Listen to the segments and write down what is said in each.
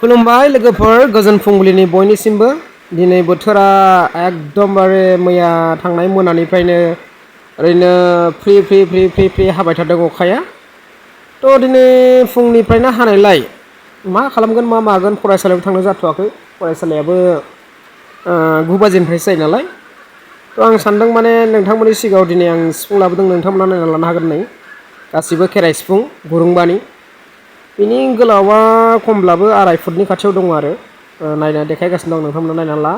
खुलुमबाय लोगोफोर गोजोन फुंबिलिनि बयनिसिमबो दिनै बोथोरा एकदमबारे मैया थांनाय मोनानिफ्रायनो ओरैनो free free free free free हाबाय थादों अखाया थ' दिनै फुंनिफ्रायनो हानायलाय मा खालामगोन मा मागोन फरायसालियाव थांनो जाथ'वाखै फरायसालियाबो 9 बाजिनिफ्रायसो जायो नालाय थ' आं सानदों माने नोंथांमोननि सिगाङाव दिनै आं सिफुं लाबोदों नोंथांमोना नायना लानो हागोन नै गासिबो खेराइ सिफुं गुरुंबानि बिनि गोलावा खमब्लाबो 2.5 फुटनि खाथियाव दङ आरो नायना देखायगासिनो दं नोंथांमोना नायना ला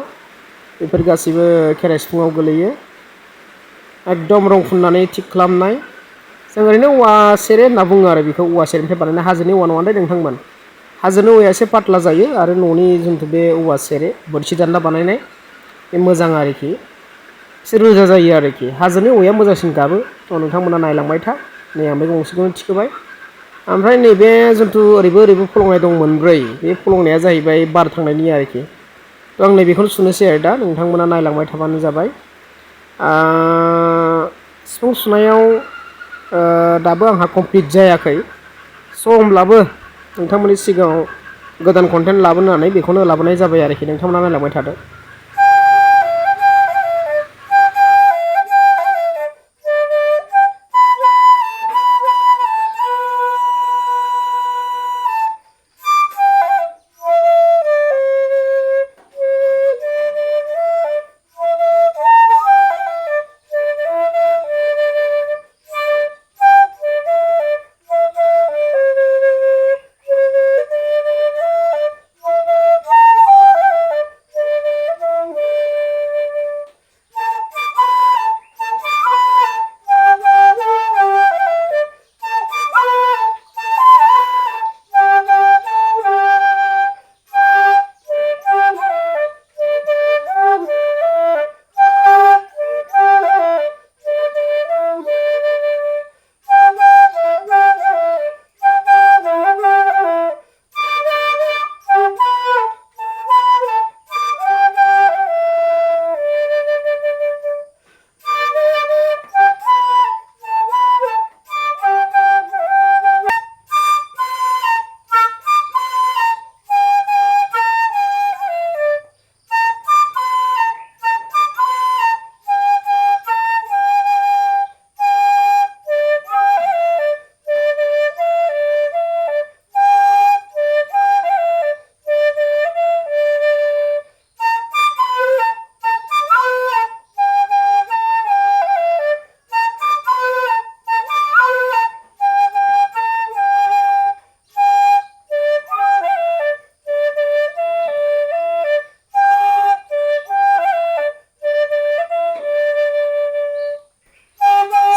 बेफोर गासिबो खेराइ सिफुङाव गोलैयो एकदम रं फुननानै थिक खालामनाय जों ओरैनो औवा सेरे होनना बुङो आरो बेखौ औवा सेरेनिफ्राय बानायनाय हाजोनि औवा नङा दे नोंथांमोन हाजोनि औवाया एसे पातला जायो आरो न'नि जिथु बे औवा सेरे बोरसि दानना बानायनाय बे मोजां आरोखि एसे रोजा जायो आरोखि हाजोनि औवाया मोजांसिन गाबो थ' नोंथांमोना नायलांबाय था नै आं बे गंसेखौनो थिखोबाय ओमफ्राय नैबे जिथु ओरैबो फलंनाय दं मोनब्रै बे फलंनाया जाहैबाय बार थांनायनि आरोखि थ' आं नैबेखौनो सुनोसै आरो दा नोंथांमोना नायलांबाय थाबानो जाबाय सिफुं सुनायाव दाबो आंहा कमप्लिट जायाखै स' होमब्लाबो नोंथांमोननि सिगाङाव गोदान कन्टेन्ट लाबोनानै बेखौनो लाबोनाय जाबाय आरोखि नोंथांमोना नायलांबाय थादो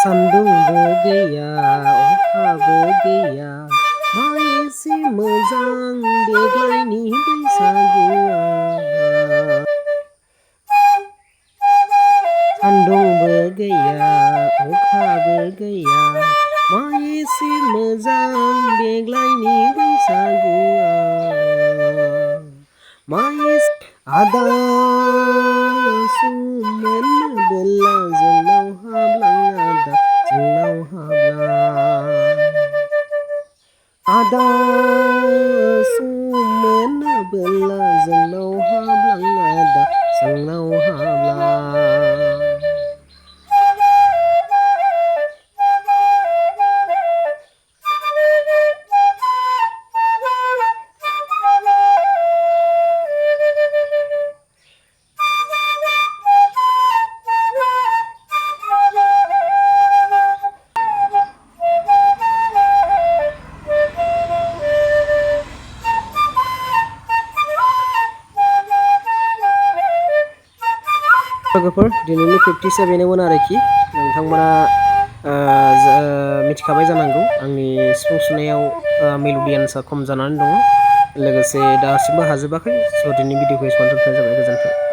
सान्दुंबो गैया अखाबो गैया मा एसे मोजां देग्लायनि बैसागुआ सान्दुंबो गैया अखाबो गैया मा एसे मोजां देग्लायनि बैसागुआ मा एसे आदा सुमोन बोला जोंनाव हाबलां जोंनाव हाबला आदा सुमोन बोला जोंनाव हाबलां आदा जोंनाव हाबला लोगोफोर दिनैनि प्रेक्टिसा बेनोमोन आरोखि नोंथांमोना मिथिखाबाय जानांगौ आंनि सिफुं सुनायाव मेल'डियान्सआ खम जानानै दङ लोगोसे दासिमबो हाजोबाखै स' दिनैनि भिडिअखौ एसेबां दोनथ'नाय जाबाय गोजोन्थों